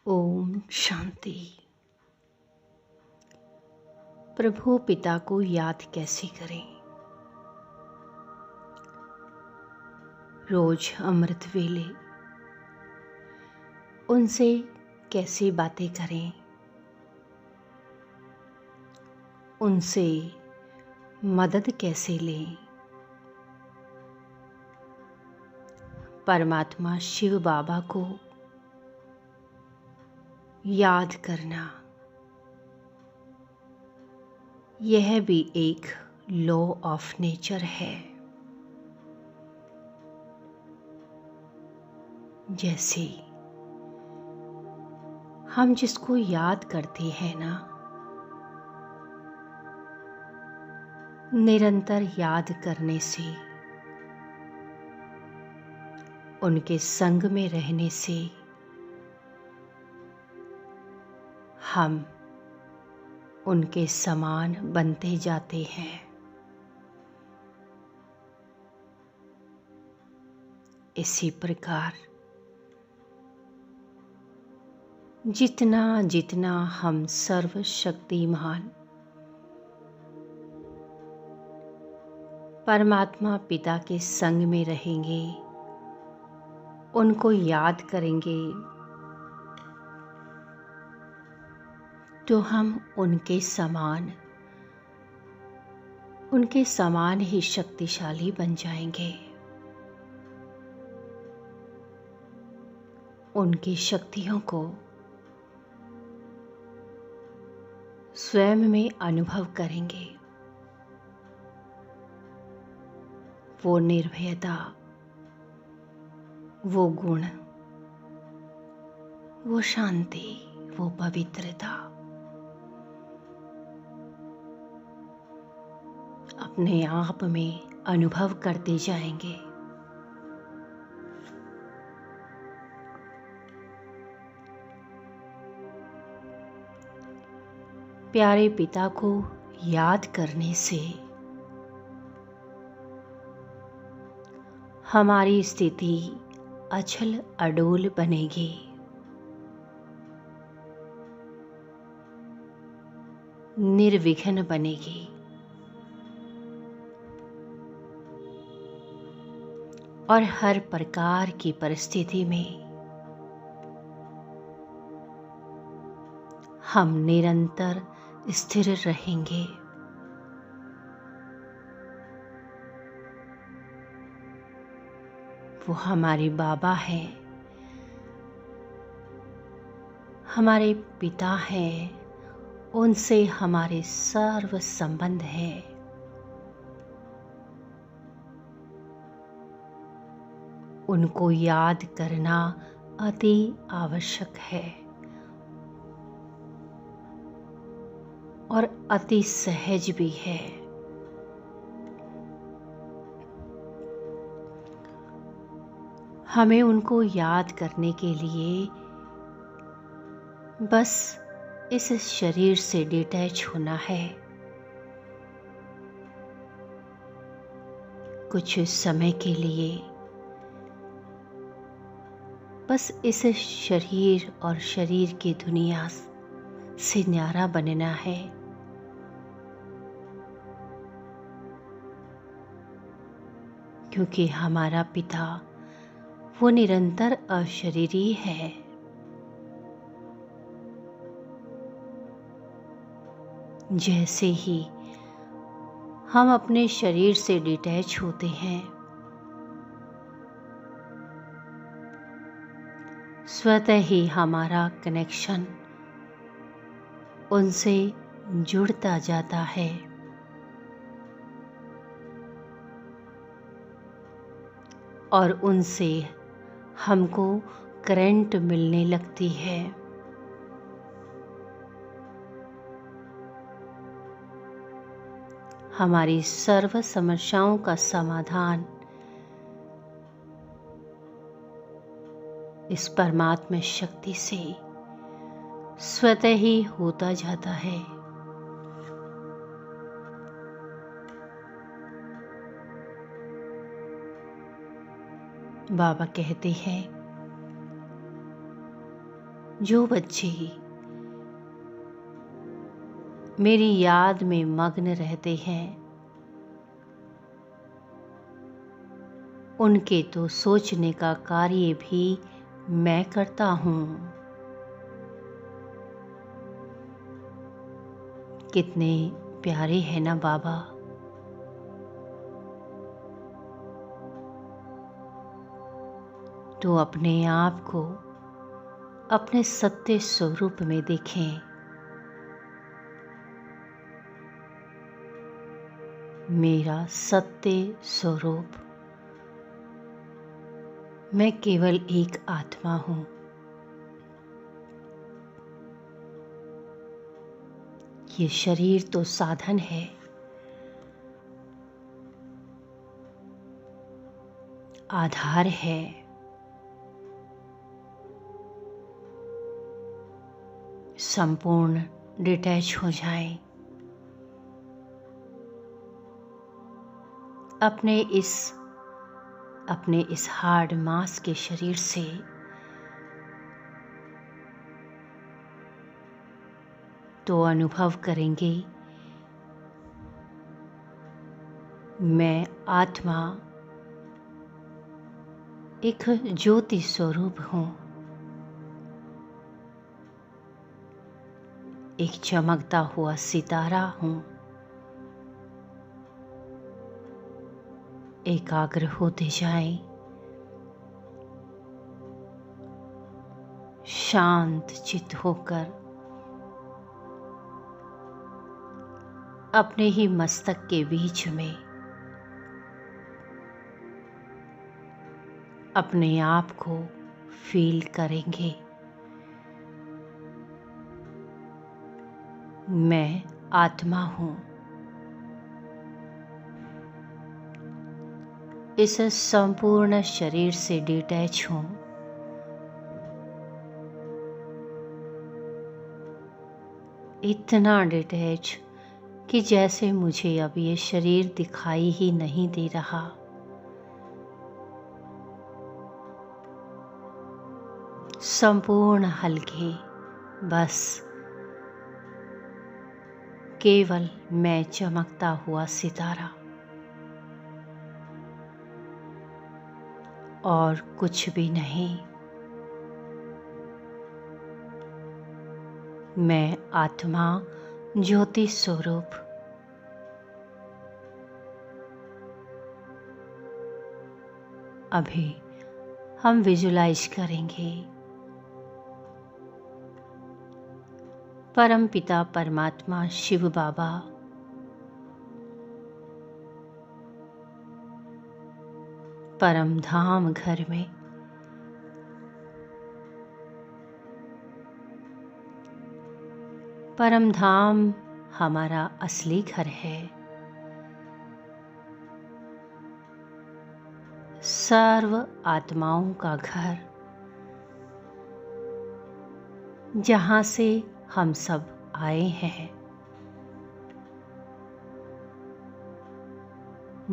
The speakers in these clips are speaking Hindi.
ओम शांति। प्रभु पिता को याद कैसे करें। रोज अमृत वेले उनसे कैसे बातें करें, उनसे मदद कैसे लें। परमात्मा शिव बाबा को याद करना, यह भी एक लॉ ऑफ नेचर है। जैसे हम जिसको याद करते हैं ना, निरंतर याद करने से, उनके संग में रहने से हम उनके समान बनते जाते हैं। इसी प्रकार जितना जितना हम सर्वशक्तिमान परमात्मा पिता के संग में रहेंगे, उनको याद करेंगे, तो हम उनके समान ही शक्तिशाली बन जाएंगे। उनकी शक्तियों को स्वयं में अनुभव करेंगे। वो निर्भयता, वो गुण, वो शांति, वो पवित्रता अपने आप में अनुभव करते जाएंगे। प्यारे पिता को याद करने से हमारी स्थिति अचल अडोल बनेगी। निर्विघ्न बनेगी और हर प्रकार की परिस्थिति में हम निरंतर स्थिर रहेंगे। वो हमारे बाबा हैं, हमारे पिता हैं, उनसे हमारे सर्व संबंध हैं। उनको याद करना अति आवश्यक है और अति सहज भी है। हमें उनको याद करने के लिए बस इस शरीर से डिटैच होना है। कुछ समय के लिए बस इस शरीर और शरीर की दुनिया से न्यारा बनना है। क्योंकि हमारा पिता वो निरंतर अशरीरी है। जैसे ही हम अपने शरीर से डिटैच होते हैं, स्वतः ही हमारा कनेक्शन उनसे जुड़ता जाता है और उनसे हमको करंट मिलने लगती है। हमारी सर्व समस्याओं का समाधान इस परमात्मा शक्ति से स्वतः ही होता जाता है। बाबा कहते हैं, जो बच्चे मेरी याद में मग्न रहते हैं उनके तो सोचने का कार्य भी मैं करता हूँ। कितने प्यारे हैं ना बाबा। तो अपने आप को अपने सत्य स्वरूप में देखें। मेरा सत्य स्वरूप, मैं केवल एक आत्मा हूँ। ये शरीर तो साधन है, आधार है। संपूर्ण डिटैच हो जाएं अपने इस हार्ड मांस के शरीर से। तो अनुभव करेंगे मैं आत्मा एक ज्योति स्वरूप हूँ, एक चमकता हुआ सितारा हूँ। एकाग्र होते जाएं, शांत चित्त होकर अपने ही मस्तक के बीच में अपने आप को फील करेंगे। मैं आत्मा हूँ। इस संपूर्ण शरीर से डिटैच हूँ। इतना डिटैच कि जैसे मुझे अब ये शरीर दिखाई ही नहीं दे रहा। संपूर्ण हल्के, बस केवल मैं चमकता हुआ सितारा और कुछ भी नहीं। मैं आत्मा ज्योति स्वरूप। अभी हम विजुलाइज करेंगे परम पिता परमात्मा शिव बाबा परम धाम घर में परम धाम हमारा असली घर है। सर्व आत्माओं का घर, जहाँ से हम सब आए हैं,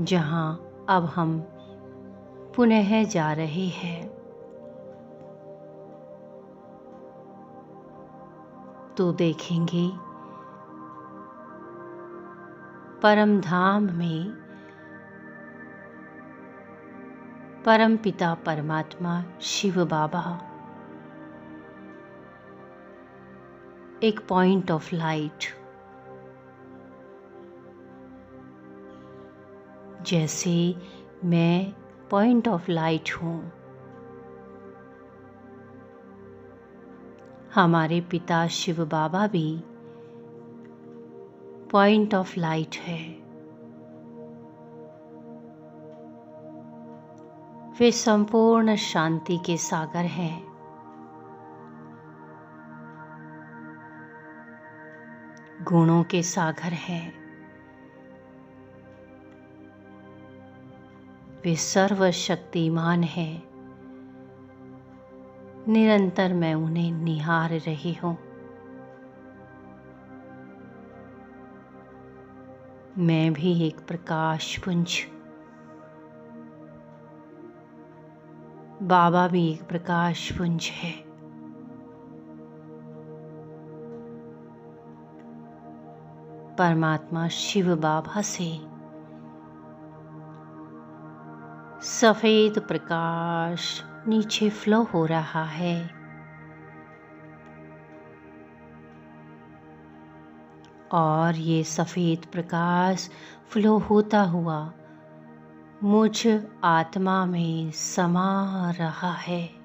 जहाँ अब हम पुनः जा रहे हैं। तो देखेंगे परम धाम में परम पिता परमात्मा शिव बाबा एक पॉइंट ऑफ लाइट, जैसे मैं पॉइंट ऑफ लाइट हूँ। हमारे पिता शिव बाबा भी पॉइंट ऑफ लाइट है। वे संपूर्ण शांति के सागर हैं। गुणों के सागर हैं। वे सर्वशक्तिमान हैं। निरंतर मैं उन्हें निहार रही हूँ। मैं भी एक प्रकाश पुंज, बाबा भी एक प्रकाश पुंज है। परमात्मा शिव बाबा से सफेद प्रकाश नीचे फ्लो हो रहा है और ये सफेद प्रकाश फ्लो होता हुआ मुझ आत्मा में समा रहा है।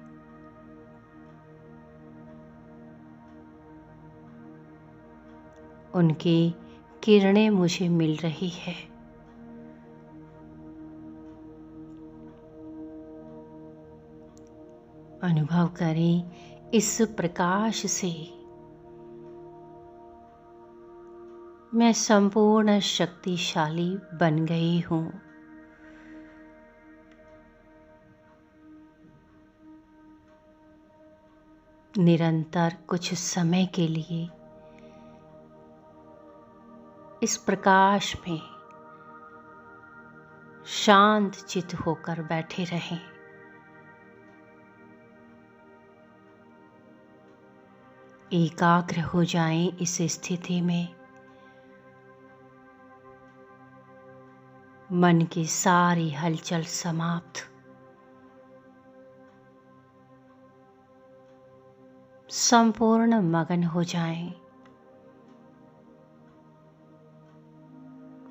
उनकी किरणें मुझे मिल रही है। अनुभव करें इस प्रकाश से मैं संपूर्ण शक्तिशाली बन गई हूँ। निरंतर कुछ समय के लिए इस प्रकाश में शांत चित होकर बैठे रहें। एकाग्र हो जाएं इस स्थिति में। मन की सारी हलचल समाप्त। संपूर्ण मगन हो जाएं।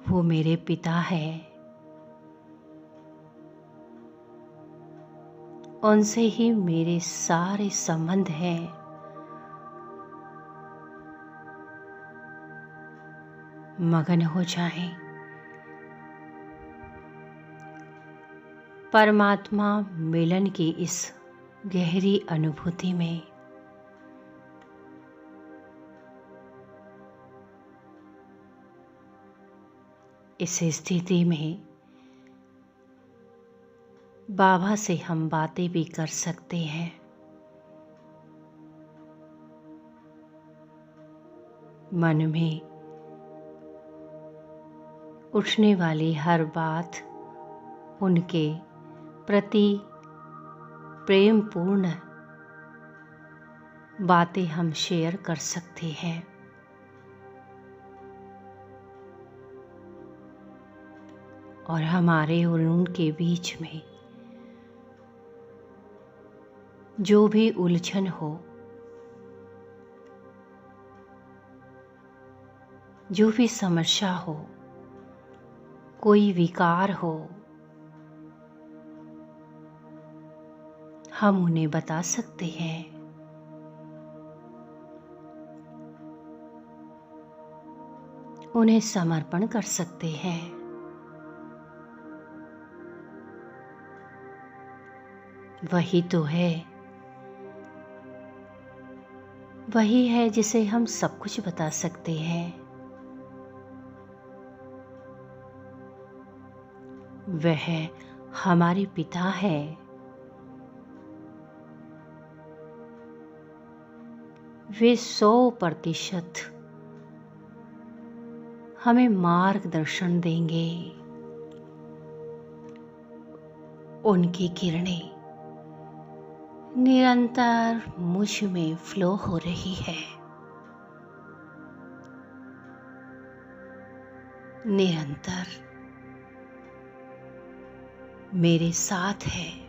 वो मेरे पिता है। उनसे ही मेरे सारे संबंध हैं। मगन हो जाएं। परमात्मा मिलन की इस गहरी अनुभूति में। इस स्थिति में बाबा से हम बातें भी कर सकते हैं। मन में उठने वाली हर बात उनके प्रति प्रेमपूर्ण बातें हम शेयर कर सकते हैं। और हमारे और उनके बीच में जो भी उलझन हो, जो भी समस्या हो, कोई विकार हो, हम उन्हें बता सकते हैं। उन्हें समर्पण कर सकते हैं। वही तो है, वही है जिसे हम सब कुछ बता सकते हैं। वह हमारे पिता है। वे 100% हमें मार्गदर्शन देंगे। उनकी किरणें निरंतर मुझ में फ्लो हो रही है। निरंतर मेरे साथ है।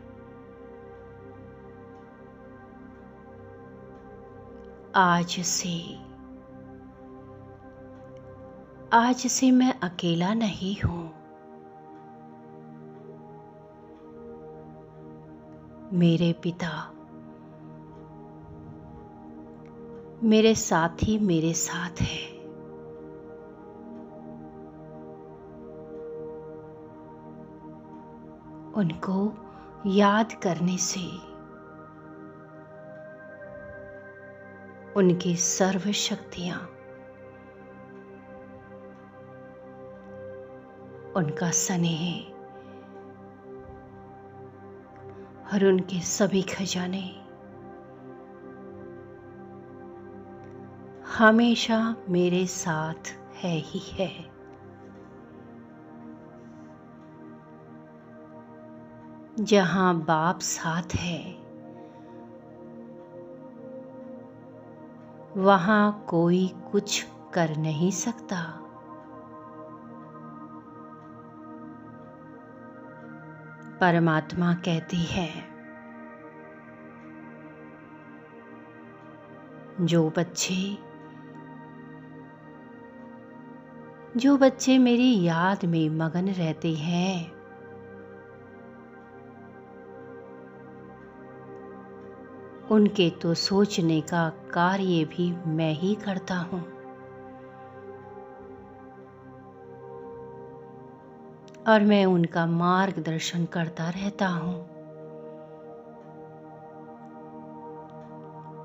आज से मैं अकेला नहीं हूं। मेरे पिता, मेरे साथी मेरे साथ है। उनको याद करने से उनकी सर्व शक्तियां, उनका स्नेह और उनके सभी खजाने हमेशा मेरे साथ है ही है। जहां बाप साथ है, वहां कोई कुछ कर नहीं सकता। परमात्मा कहती है, जो बच्चे मेरी याद में मगन रहते हैं, उनके तो सोचने का कार्य भी मैं ही करता हूँ। और मैं उनका मार्गदर्शन करता रहता हूँ।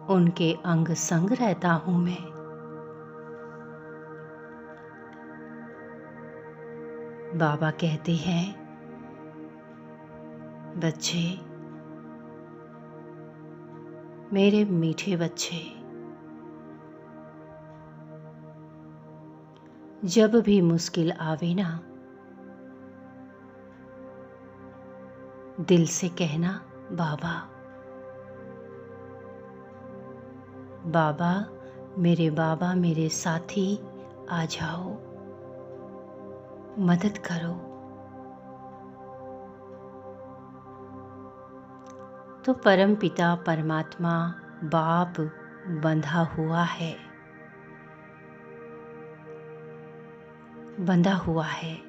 उनके अंग संग रहता हूँ मैं। बाबा कहते हैं, बच्चे, मेरे मीठे बच्चे, जब भी मुश्किल आवे ना, दिल से कहना, बाबा, बाबा, मेरे साथी आ जाओ, मदद करो। तो परम पिता परमात्मा बाप बंधा हुआ है।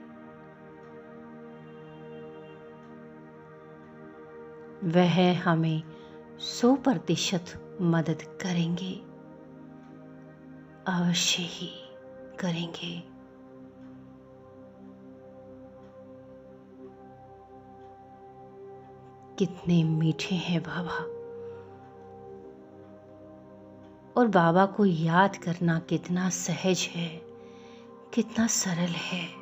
वह हमें 100% मदद करेंगे, अवश्य ही करेंगे। कितने मीठे हैं बाबा। और बाबा को याद करना कितना सहज है, कितना सरल है।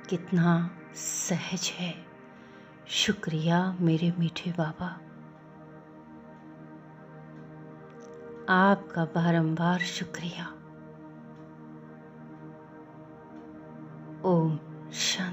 कितना सहज है। शुक्रिया मेरे मीठे बाबा, आपका बारंबार शुक्रिया। ओम शांति।